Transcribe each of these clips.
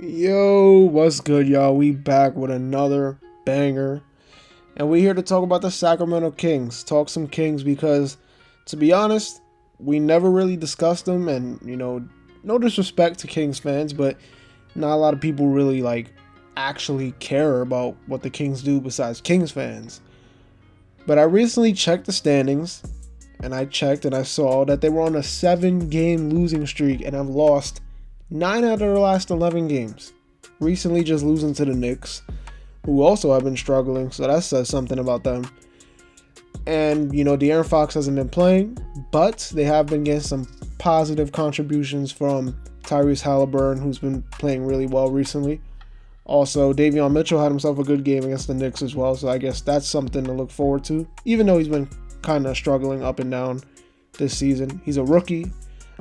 Yo, what's good, y'all? We back with another banger, and we're here to talk about the Sacramento Kings. Talk some Kings because, to be honest, we never really discussed them, and no disrespect to Kings fans, but not a lot of people really actually care about what the Kings do besides Kings fans. But I recently checked the standings, and I checked and I saw that they were on a 7-game losing streak and have lost 9 out of their last 11 games. Recently just losing to the Knicks, who also have been struggling, so that says something about them. And, De'Aaron Fox hasn't been playing, but they have been getting some positive contributions from Tyrese Halliburton, who's been playing really well recently. Also, Davion Mitchell had himself a good game against the Knicks as well, so I guess that's something to look forward to, even though he's been kind of struggling up and down this season. He's a rookie.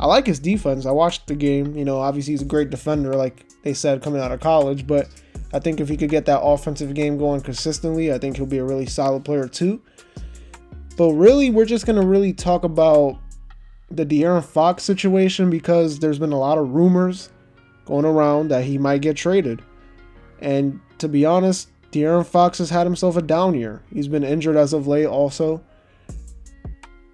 I like his defense. I watched the game. Obviously he's a great defender, like they said, coming out of college. But I think if he could get that offensive game going consistently, I think he'll be a really solid player too. But really, we're just going to really talk about the De'Aaron Fox situation because there's been a lot of rumors going around that he might get traded. And to be honest, De'Aaron Fox has had himself a down year. He's been injured as of late also.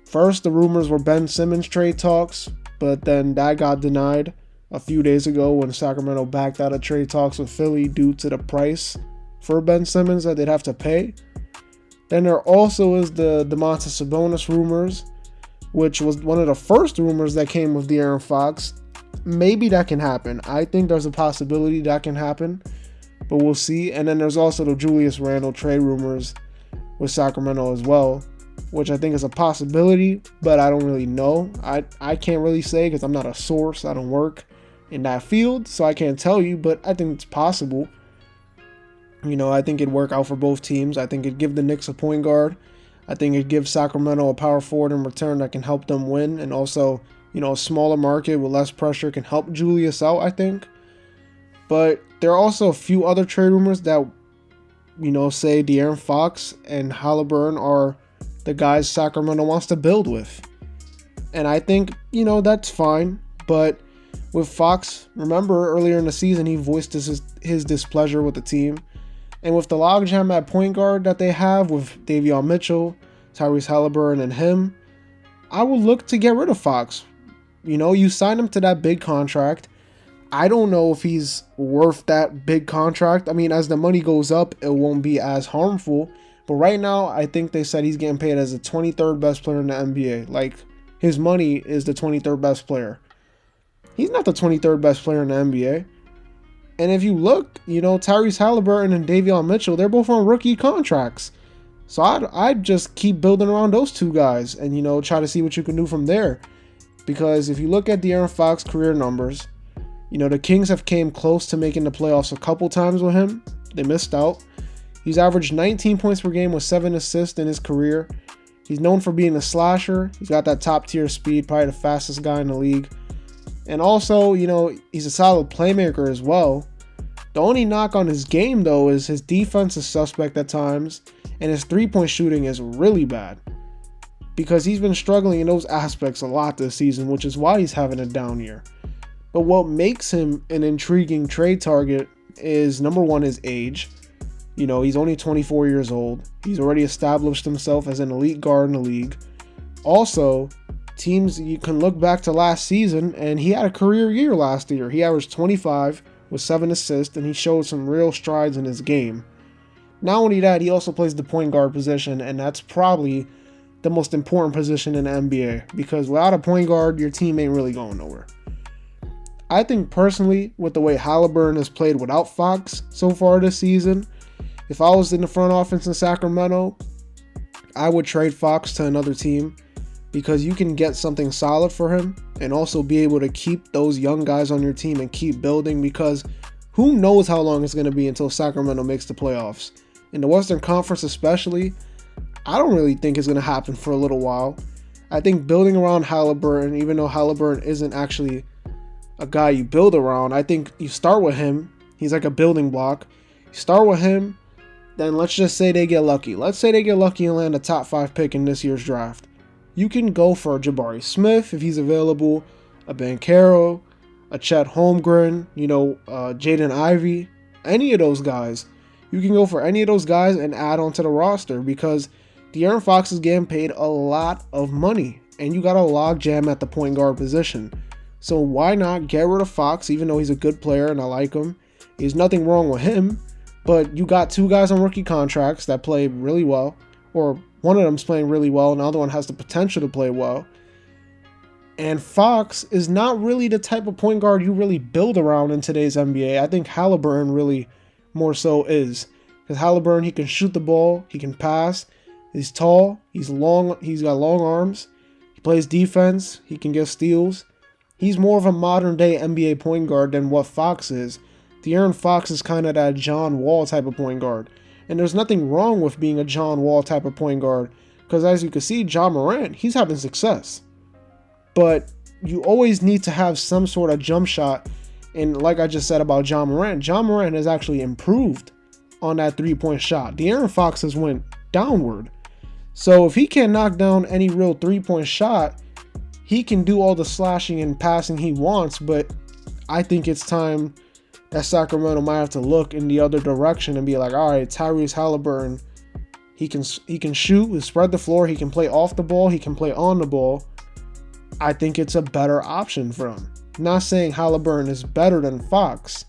First, the rumors were Ben Simmons trade talks, but then that got denied a few days ago when Sacramento backed out of trade talks with Philly due to the price for Ben Simmons that they'd have to pay. Then there also is the Domantas Sabonis rumors, which was one of the first rumors that came with De'Aaron Fox. Maybe that can happen. I think there's a possibility that can happen, but we'll see. And then there's also the Julius Randle trade rumors with Sacramento as well, which I think is a possibility, but I don't really know. I can't really say because I'm not a source. I don't work in that field, so I can't tell you, but I think it's possible. I think it'd work out for both teams. I think it'd give the Knicks a point guard. I think it'd give Sacramento a power forward in return that can help them win, and also, a smaller market with less pressure can help Julius out, I think. But there are also a few other trade rumors that, say De'Aaron Fox and Halliburton are the guys Sacramento wants to build with. And I think, that's fine. But with Fox, remember earlier in the season, he voiced his displeasure with the team. And with the logjam at point guard that they have with Davion Mitchell, Tyrese Halliburton, and him, I would look to get rid of Fox. You signed him to that big contract. I don't know if he's worth that big contract. I mean, as the money goes up, it won't be as harmful. But right now, I think they said he's getting paid as the 23rd best player in the NBA. Like, his money is the 23rd best player. He's not the 23rd best player in the NBA. And if you look, Tyrese Halliburton and Davion Mitchell, they're both on rookie contracts. So I'd just keep building around those two guys and, try to see what you can do from there. Because if you look at De'Aaron Fox's career numbers, the Kings have came close to making the playoffs a couple times with him. They missed out. He's averaged 19 points per game with 7 assists in his career. He's known for being a slasher. He's got that top tier speed, probably the fastest guy in the league. And also, he's a solid playmaker as well. The only knock on his game, though, is his defense is suspect at times, and his three-point shooting is really bad. Because he's been struggling in those aspects a lot this season, which is why he's having a down year. But what makes him an intriguing trade target is, number one, his age. He's only 24 years old. He's already established himself as an elite guard in the league. Also, teams, you can look back to last season, and he had a career year last year. He averaged 25 with 7 assists, and he showed some real strides in his game. Not only that, he also plays the point guard position, and that's probably the most important position in the NBA, because without a point guard, your team ain't really going nowhere. I think personally, with the way Halliburton has played without Fox so far this season, if I was in the front office in Sacramento, I would trade Fox to another team because you can get something solid for him and also be able to keep those young guys on your team and keep building, because who knows how long it's going to be until Sacramento makes the playoffs. In the Western Conference especially, I don't really think it's going to happen for a little while. I think building around Halliburton, even though Halliburton isn't actually a guy you build around, I think you start with him. He's like a building block. You start with him, then let's just say they get lucky. Let's say they get lucky and land a top 5 pick in this year's draft. You can go for a Jabari Smith if he's available, a Banchero, a Chet Holmgren, Jaden Ivey, any of those guys. You can go for any of those guys and add onto the roster because De'Aaron Fox is getting paid a lot of money, and you got a log jam at the point guard position. So why not get rid of Fox, even though he's a good player and I like him. There's nothing wrong with him, but you got two guys on rookie contracts that play really well, or one of them's playing really well, and the other one has the potential to play well. And Fox is not really the type of point guard you really build around in today's NBA. I think Halliburton really more so is. Because Halliburton, he can shoot the ball, he can pass, he's tall, he's long, he's got long arms, he plays defense, he can get steals. He's more of a modern day NBA point guard than what Fox is. De'Aaron Fox is kind of that John Wall type of point guard. And there's nothing wrong with being a John Wall type of point guard. Because as you can see, Ja Morant, he's having success. But you always need to have some sort of jump shot. And like I just said about Ja Morant has actually improved on that three-point shot. De'Aaron Fox has went downward. So if he can't knock down any real three-point shot, he can do all the slashing and passing he wants. But I think it's time that Sacramento might have to look in the other direction and be like, all right, Tyrese Halliburton, he can shoot, he spread the floor, he can play off the ball, he can play on the ball. I think it's a better option for him. Not saying Halliburton is better than Fox,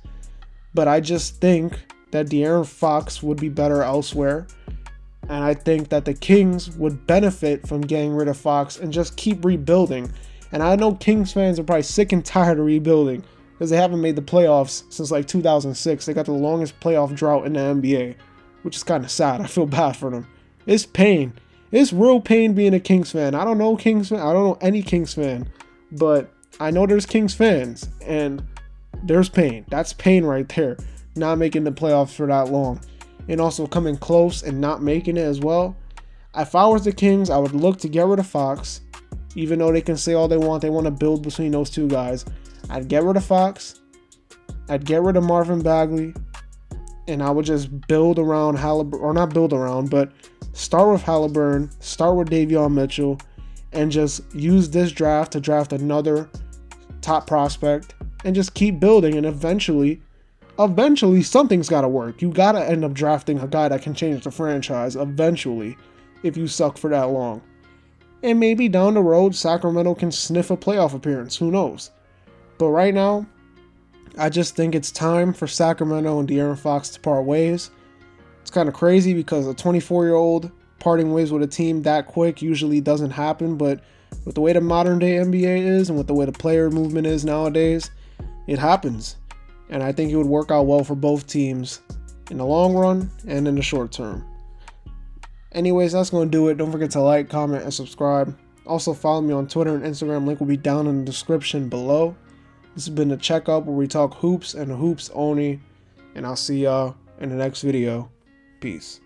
but I just think that De'Aaron Fox would be better elsewhere. And I think that the Kings would benefit from getting rid of Fox and just keep rebuilding. And I know Kings fans are probably sick and tired of rebuilding because they haven't made the playoffs since like 2006. They got the longest playoff drought in the NBA, which is kind of sad. I feel bad for them. It's pain. It's real pain being a Kings fan. I don't know Kings fan. I don't know any Kings fan, but I know there's Kings fans, and there's pain. That's pain right there. Not making the playoffs for that long, and also coming close and not making it as well. If I was the Kings, I would look to get rid of Fox, even though they can say all they want to build between those two guys. I'd get rid of Fox. I'd get rid of Marvin Bagley, and I would just build around Halliburton, or not build around, but start with Halliburton, start with Davion Mitchell, and just use this draft to draft another top prospect and just keep building. And eventually something's got to work. You got to end up drafting a guy that can change the franchise eventually if you suck for that long. And maybe down the road, Sacramento can sniff a playoff appearance. Who knows? But right now, I just think it's time for Sacramento and De'Aaron Fox to part ways. It's kind of crazy because a 24-year-old parting ways with a team that quick usually doesn't happen, but with the way the modern day NBA is and with the way the player movement is nowadays, it happens. And I think it would work out well for both teams in the long run and in the short term. Anyways, that's going to do it. Don't forget to like, comment, and subscribe. Also follow me on Twitter and Instagram. Link will be down in the description below. This has been the Checkup, where we talk hoops and hoops only. And I'll see y'all in the next video. Peace.